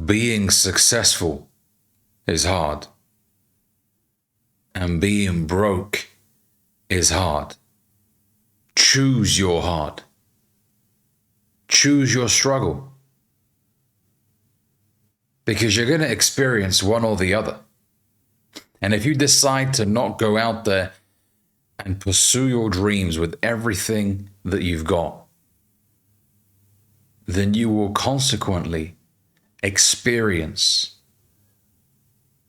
Being successful is hard, and being broke is hard. Choose your hard. Choose your struggle. Because you're going to experience one or the other. And if you decide to not go out there and pursue your dreams with everything that you've got, then you will consequently experience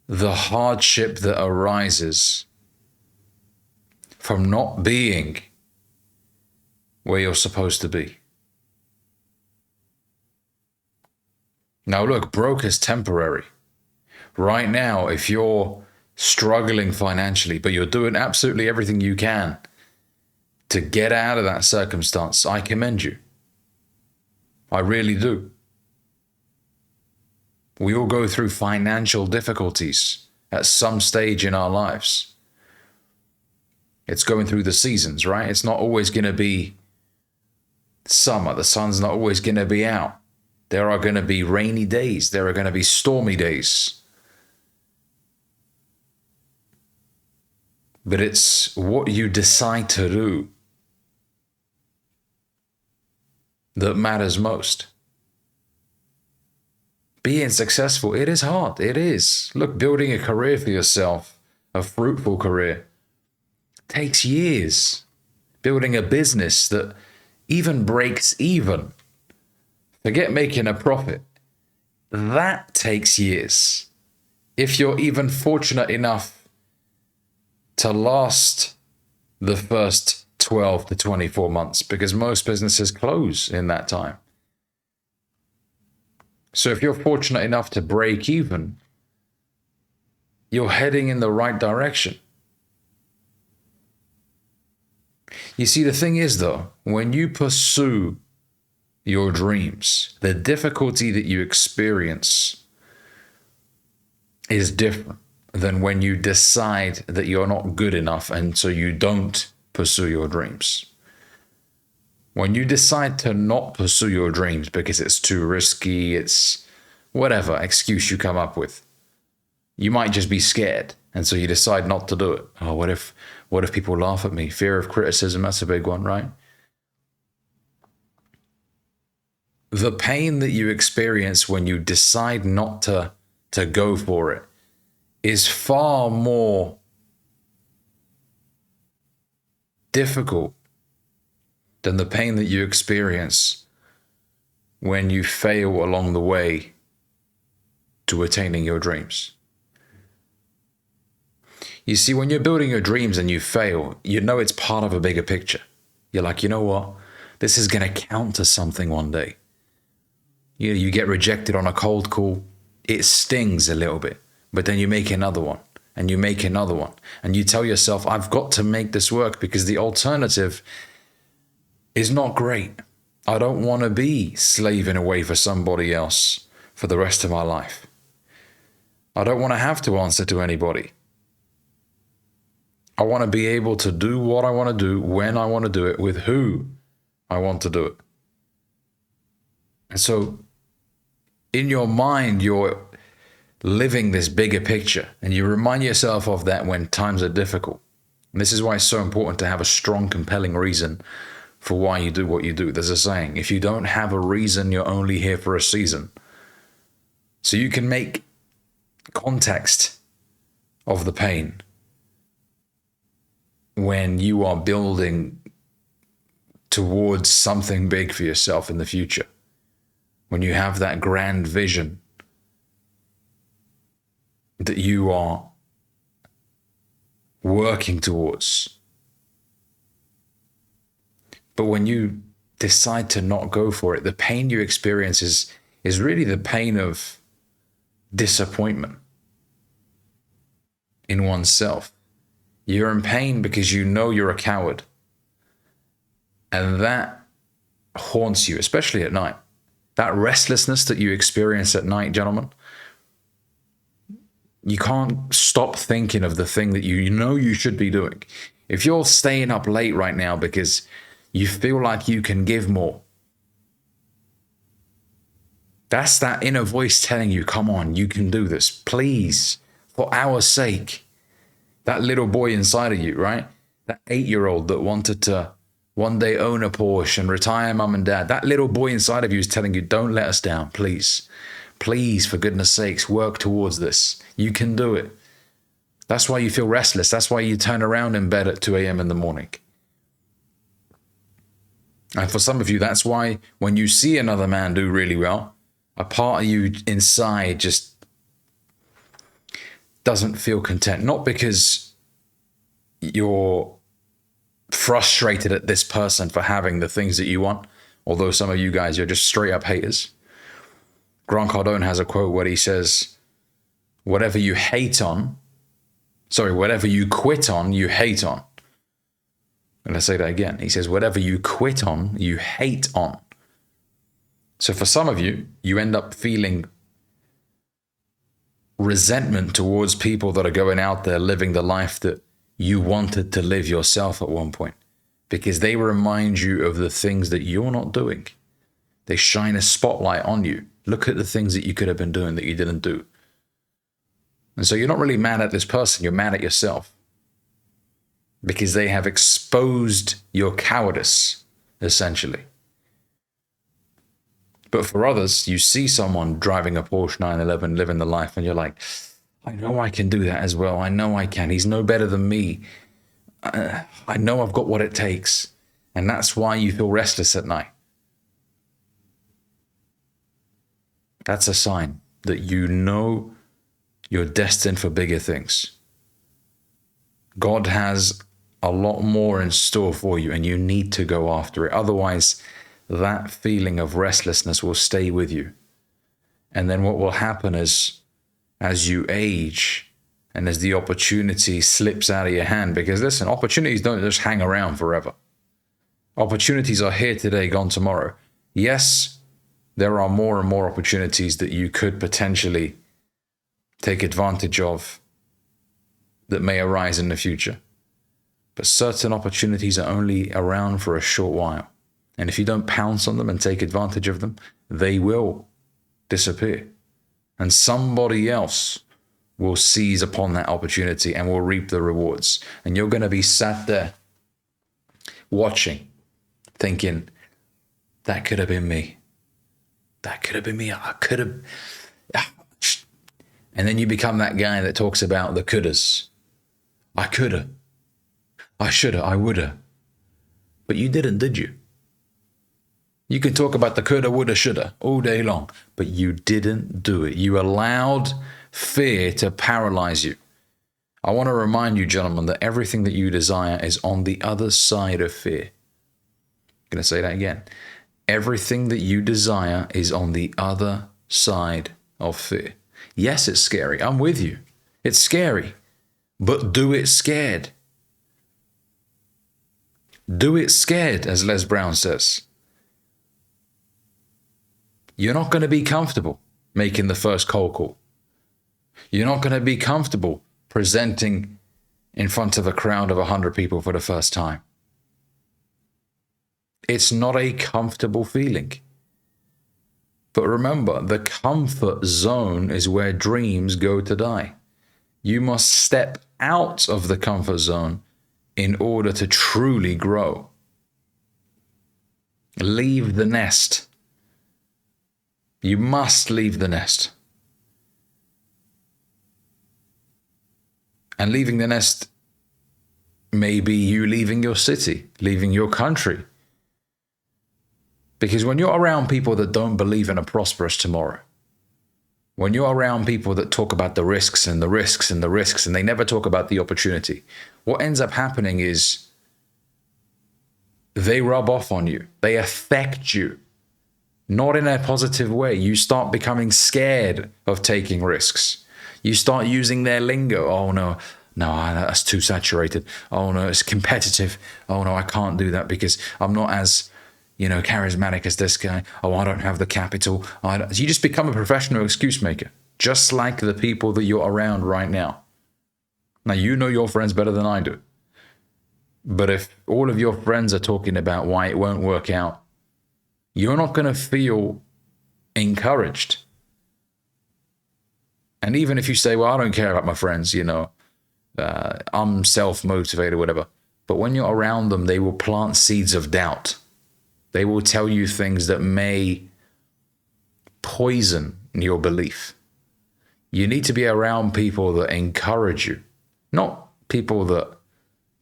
the hardship that arises from not being where you're supposed to be. Now look, broke is temporary. Right now, if you're struggling financially, but you're doing absolutely everything you can to get out of that circumstance, I commend you. I really do. We all go through financial difficulties at some stage in our lives. It's going through the seasons, right? It's not always going to be summer. The sun's not always going to be out. There are going to be rainy days. There are going to be stormy days. But it's what you decide to do that matters most. Being successful, it is hard. It is. Look, building a career for yourself, a fruitful career, takes years. Building a business that even breaks even, forget making a profit, that takes years. If you're even fortunate enough to last the first 12 to 24 months, because most businesses close in that time. So if you're fortunate enough to break even, you're heading in the right direction. You see, the thing is though, when you pursue your dreams, the difficulty that you experience is different than when you decide that you're not good enough and so you don't pursue your dreams. When you decide to not pursue your dreams because it's too risky, it's whatever excuse you come up with, you might just be scared and so you decide not to do it. Oh, what if people laugh at me? Fear of criticism, that's a big one, right? The pain that you experience when you decide not to go for it is far more difficult than the pain that you experience when you fail along the way to attaining your dreams. You see, when you're building your dreams and you fail, you know it's part of a bigger picture. You're like, you know what? This is going to count to something one day. You get rejected on a cold call. It stings a little bit, but then you make another one and you make another one. And you tell yourself, I've got to make this work because the alternative is not great. I don't want to be slaving away for somebody else for the rest of my life. I don't want to have to answer to anybody. I want to be able to do what I want to do, when I want to do it, with who I want to do it. And so in your mind, you're living this bigger picture and you remind yourself of that when times are difficult. And this is why it's so important to have a strong, compelling reason for why you do what you do. There's a saying, if you don't have a reason, you're only here for a season. So you can make context of the pain when you are building towards something big for yourself in the future. When you have that grand vision that you are working towards. But when you decide to not go for it, the pain you experience is really the pain of disappointment in oneself. You're in pain because you know you're a coward. And that haunts you, especially at night. That restlessness that you experience at night, gentlemen, you can't stop thinking of the thing that you know you should be doing. If you're staying up late right now because you feel like you can give more, That's that inner voice telling you, come on, you can do this. Please, for our sake. That little boy inside of you, right? That 8-year-old that wanted to one day own a Porsche and retire mum and dad. That little boy inside of you is telling you, don't let us down, please. Please, for goodness sakes, work towards this. You can do it. That's why you feel restless. That's why you turn around in bed at 2 a.m. in the morning. And for some of you, that's why when you see another man do really well, a part of you inside just doesn't feel content. Not because you're frustrated at this person for having the things that you want, although some of you guys, you're just straight up haters. Grant Cardone has a quote where he says, whatever you quit on, you hate on. And let's say that again. He says, whatever you quit on, you hate on. So for some of you, you end up feeling resentment towards people that are going out there living the life that you wanted to live yourself at one point, because they remind you of the things that you're not doing. They shine a spotlight on you. Look at the things that you could have been doing that you didn't do. And so you're not really mad at this person, you're mad at yourself, because they have exposed your cowardice, essentially. But for others, you see someone driving a Porsche 911, living the life, and you're like, I know I can do that as well. I know I can. He's no better than me. I know I've got what it takes. And that's why you feel restless at night. That's a sign that you know you're destined for bigger things. God has a lot more in store for you, and you need to go after it. Otherwise, that feeling of restlessness will stay with you. And then what will happen is, as you age and as the opportunity slips out of your hand, because listen, opportunities don't just hang around forever. Opportunities are here today, gone tomorrow. Yes, there are more and more opportunities that you could potentially take advantage of that may arise in the future. But certain opportunities are only around for a short while. And if you don't pounce on them and take advantage of them, they will disappear. And somebody else will seize upon that opportunity and will reap the rewards. And you're going to be sat there watching, thinking, that could have been me. That could have been me. I could have. And then you become that guy that talks about the couldas. I coulda. I shoulda. I woulda. But you didn't, did you? You can talk about the coulda, woulda, shoulda all day long, but you didn't do it. You allowed fear to paralyze you. I want to remind you, gentlemen, that everything that you desire is on the other side of fear. I'm going to say that again. Everything that you desire is on the other side of fear. Yes, it's scary. I'm with you. It's scary, but do it scared. Do it scared, as Les Brown says. You're not going to be comfortable making the first cold call. You're not going to be comfortable presenting in front of a crowd of 100 people for the first time. It's not a comfortable feeling. But remember, the comfort zone is where dreams go to die. You must step out of the comfort zone in order to truly grow. Leave the nest. You must leave the nest. And leaving the nest may be you leaving your city, leaving your country. Because when you're around people that don't believe in a prosperous tomorrow, when you're around people that talk about the risks and the risks and the risks, and they never talk about the opportunity, what ends up happening is they rub off on you. They affect you. Not in a positive way. You start becoming scared of taking risks. You start using their lingo. Oh, no, that's too saturated. Oh, no, it's competitive. Oh, no, I can't do that because I'm not as, charismatic as this guy. Oh, I don't have the capital. You just become a professional excuse maker, just like the people that you're around right now. Now, you know your friends better than I do. But if all of your friends are talking about why it won't work out, you're not going to feel encouraged. And even if you say, well, I don't care about my friends, I'm self-motivated, whatever. But when you're around them, they will plant seeds of doubt. They will tell you things that may poison your belief. You need to be around people that encourage you, not people that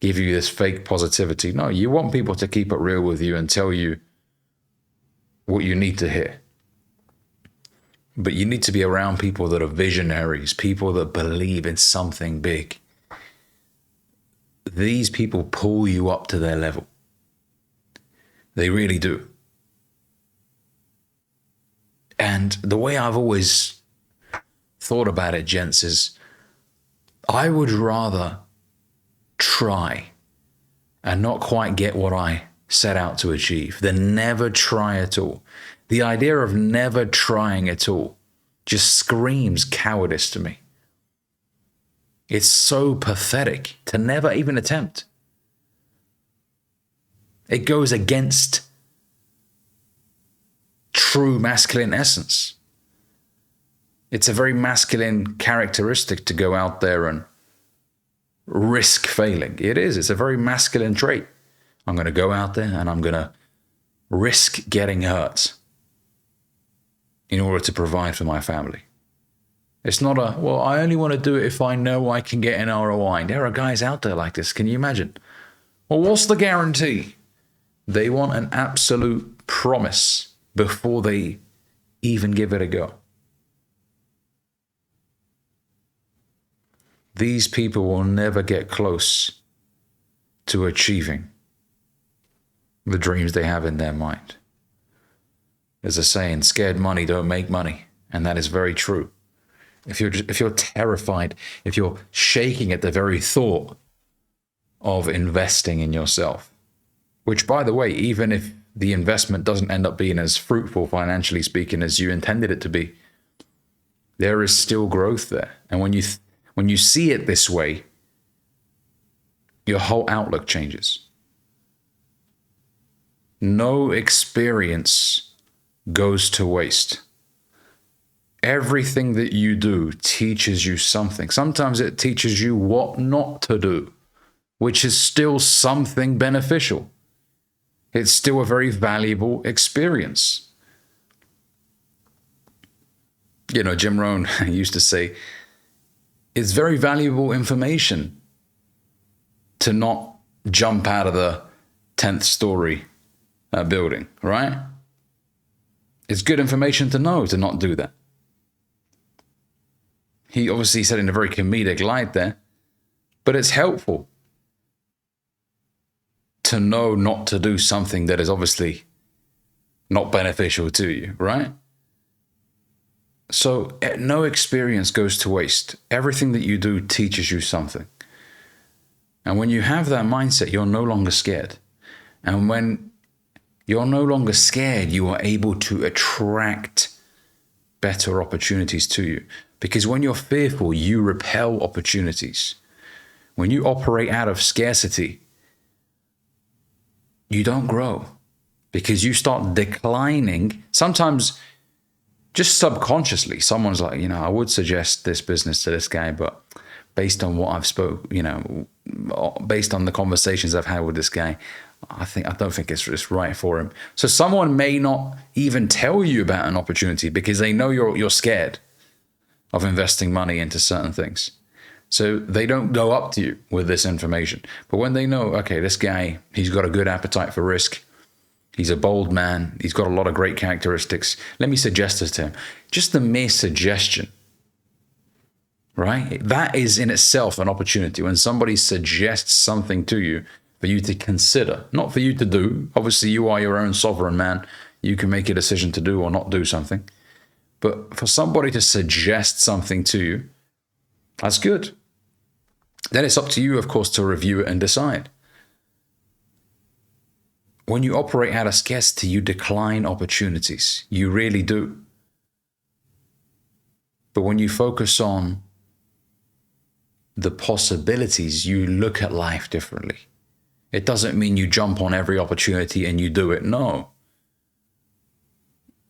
give you this fake positivity. No, you want people to keep it real with you and tell you what you need to hear. But you need to be around people that are visionaries, people that believe in something big. These people pull you up to their level. They really do. And the way I've always thought about it, gents, is I would rather try and not quite get what I set out to achieve than never try at all. The idea of never trying at all just screams cowardice to me. It's so pathetic to never even attempt. It goes against true masculine essence. It's a very masculine characteristic to go out there and risk failing. It is. It's a very masculine trait. I'm going to go out there and I'm going to risk getting hurt in order to provide for my family. It's not well, I only want to do it if I know I can get an ROI. There are guys out there like this. Can you imagine? Well, what's the guarantee? They want an absolute promise before they even give it a go. These people will never get close to achieving the dreams they have in their mind. There's a saying, scared money don't make money. And that is very true. If you're terrified, if you're shaking at the very thought of investing in yourself, which, by the way, even if the investment doesn't end up being as fruitful, financially speaking, as you intended it to be, there is still growth there. And when you see it this way, your whole outlook changes. No experience goes to waste. Everything that you do teaches you something. Sometimes it teaches you what not to do, which is still something beneficial. It's still a very valuable experience. Jim Rohn used to say, it's very valuable information to not jump out of the 10th story building, right? It's good information to know to not do that. He obviously said in a very comedic light there, but it's helpful to know not to do something that is obviously not beneficial to you, right? So no experience goes to waste. Everything that you do teaches you something. And when you have that mindset, you're no longer scared. And when you're no longer scared, you are able to attract better opportunities to you. Because when you're fearful, you repel opportunities. When you operate out of scarcity, you don't grow because you start declining. Sometimes just subconsciously, someone's like, I would suggest this business to this guy, but based on what I've based on the conversations I've had with this guy, I don't think it's right for him. So someone may not even tell you about an opportunity because they know you're scared of investing money into certain things. So they don't go up to you with this information. But when they know, okay, this guy, he's got a good appetite for risk. He's a bold man. He's got a lot of great characteristics. Let me suggest this to him. Just the mere suggestion, right? That is in itself an opportunity. When somebody suggests something to you for you to consider, not for you to do. Obviously, you are your own sovereign man. You can make a decision to do or not do something. But for somebody to suggest something to you, that's good. Then it's up to you, of course, to review it and decide. When you operate out of scarcity, you decline opportunities. You really do. But when you focus on the possibilities, you look at life differently. It doesn't mean you jump on every opportunity and you do it. No.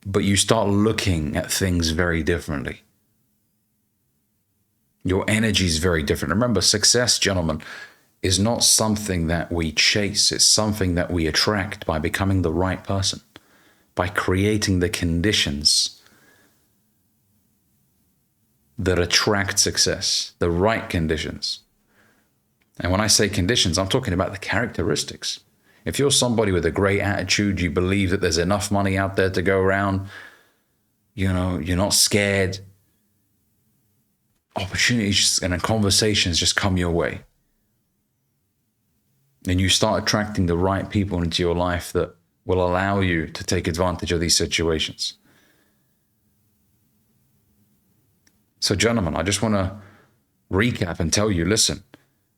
but you start looking at things very differently. Your energy is very different. Remember, success, gentlemen, is not something that we chase. It's something that we attract by becoming the right person, by creating the conditions that attract success, the right conditions. And when I say conditions, I'm talking about the characteristics. If you're somebody with a great attitude, you believe that there's enough money out there to go around, you're not scared, opportunities and conversations just come your way. And you start attracting the right people into your life that will allow you to take advantage of these situations. So, gentlemen, I just want to recap and tell you, listen,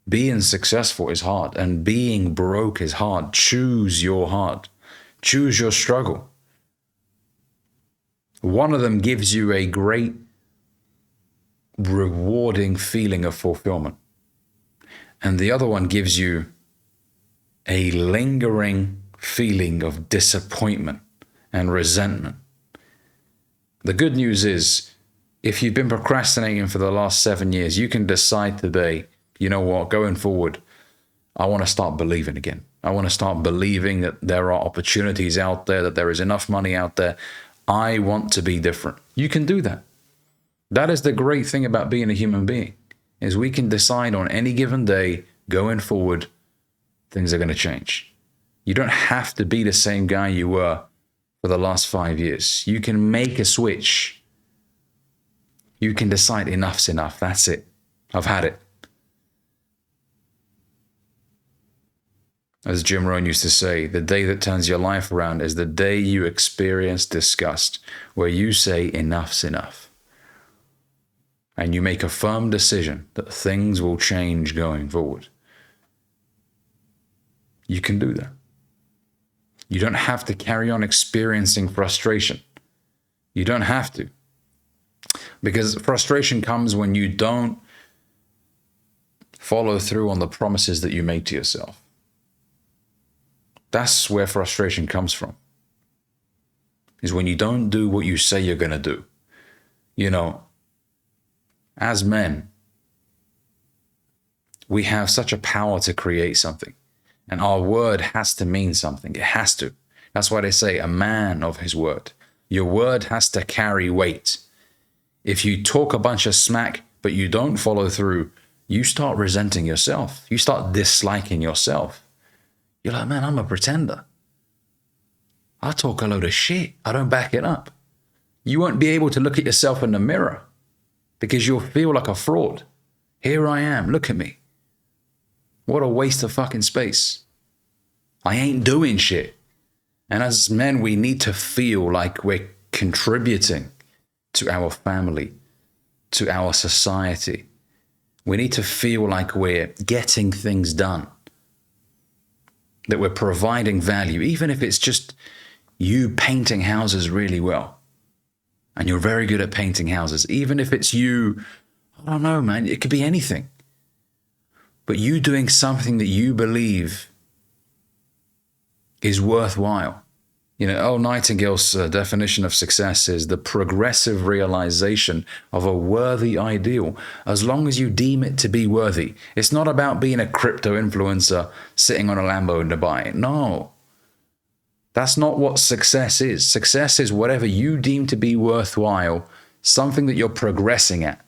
being successful is hard and being broke is hard. Choose your hard. Choose your struggle. One of them gives you a great, rewarding feeling of fulfillment. And the other one gives you a lingering feeling of disappointment and resentment. The good news is, if you've been procrastinating for the last 7 years, you can decide today, you know what, going forward, I want to start believing again. I want to start believing that there are opportunities out there, that there is enough money out there. I want to be different. You can do that. That is the great thing about being a human being, is we can decide on any given day, going forward, things are going to change. You don't have to be the same guy you were for the last 5 years. You can make a switch. You can decide enough's enough. That's it. I've had it. As Jim Rohn used to say, the day that turns your life around is the day you experience disgust, where you say enough's enough. And you make a firm decision that things will change going forward. You can do that. You don't have to carry on experiencing frustration. You don't have to. Because frustration comes when you don't follow through on the promises that you make to yourself. That's where frustration comes from. Is when you don't do what you say you're going to do. As men, we have such a power to create something. And our word has to mean something. It has to. That's why they say a man of his word. Your word has to carry weight. If you talk a bunch of smack, but you don't follow through, you start resenting yourself. You start disliking yourself. You're like, man, I'm a pretender. I talk a load of shit. I don't back it up. You won't be able to look at yourself in the mirror because you'll feel like a fraud. Here I am. Look at me. What a waste of fucking space. I ain't doing shit. And as men, we need to feel like we're contributing to our family, to our society. We need to feel like we're getting things done, that we're providing value, even if it's just you painting houses really well. And you're very good at painting houses. Even if it's you, I don't know, man, it could be anything. But you doing something that you believe is worthwhile. Earl Nightingale's definition of success is the progressive realization of a worthy ideal, as long as you deem it to be worthy. It's not about being a crypto influencer sitting on a Lambo in Dubai. No. That's not what success is. Success is whatever you deem to be worthwhile, something that you're progressing at.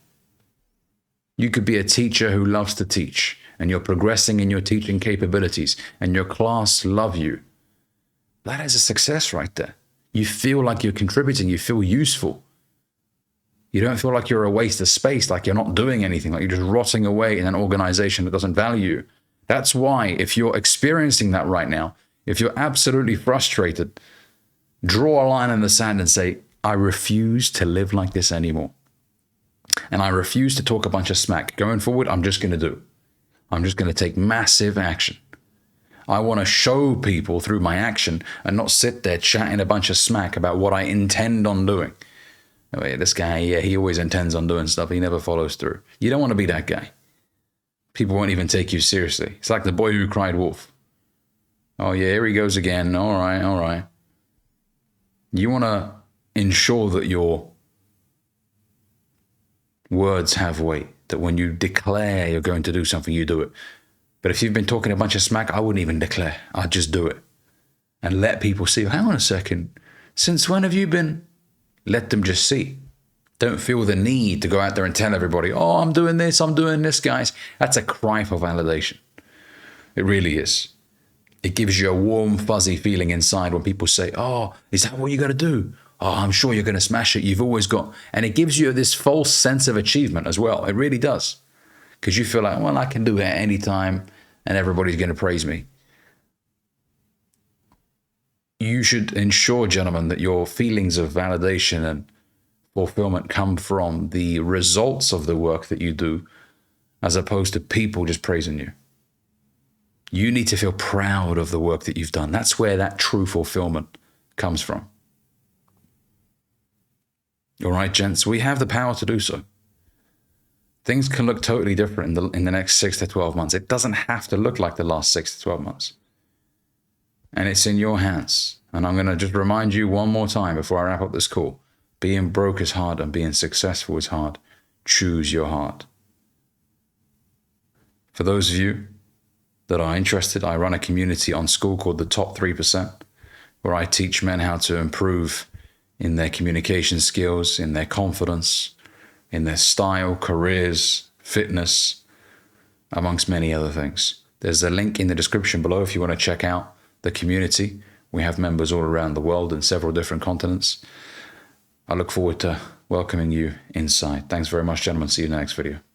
You could be a teacher who loves to teach, and you're progressing in your teaching capabilities, and your class love you. That is a success right there. You feel like you're contributing. You feel useful. You don't feel like you're a waste of space, like you're not doing anything, like you're just rotting away in an organization that doesn't value you. That's why, if you're experiencing that right now, if you're absolutely frustrated, draw a line in the sand and say, I refuse to live like this anymore. And I refuse to talk a bunch of smack. Going forward, I'm just going to take massive action. I want to show people through my action and not sit there chatting a bunch of smack about what I intend on doing. Oh, yeah, this guy, he always intends on doing stuff. He never follows through. You don't want to be that guy. People won't even take you seriously. It's like the boy who cried wolf. Oh, yeah, here he goes again. All right. You want to ensure that your words have weight, that when you declare you're going to do something, you do it. But if you've been talking a bunch of smack, I wouldn't even declare. I'd just do it and let people see. Hang on a second. Since when have you been? Let them just see. Don't feel the need to go out there and tell everybody, oh, I'm doing this, guys. That's a cry for validation. It really is. It gives you a warm, fuzzy feeling inside when people say, oh, is that what you got to do? Oh, I'm sure you're going to smash it. You've always got, and it gives you this false sense of achievement as well. It really does. Because you feel like, well, I can do it at any time and everybody's going to praise me. You should ensure, gentlemen, that your feelings of validation and fulfillment come from the results of the work that you do, as opposed to people just praising you. You need to feel proud of the work that you've done. That's where that true fulfillment comes from. All right, gents, we have the power to do so. Things can look totally different in the next 6 to 12 months. It doesn't have to look like the last 6 to 12 months. And it's in your hands. And I'm going to just remind you one more time before I wrap up this call. Being broke is hard and being successful is hard. Choose your heart. For those of you that are interested, I run a community on School called the Top 3%, where I teach men how to improve in their communication skills, in their confidence, in their style, careers, fitness, amongst many other things. There's a link in the description below if you want to check out the community. We have members all around the world in several different continents. I look forward to welcoming you inside. Thanks very much, gentlemen. See you in the next video.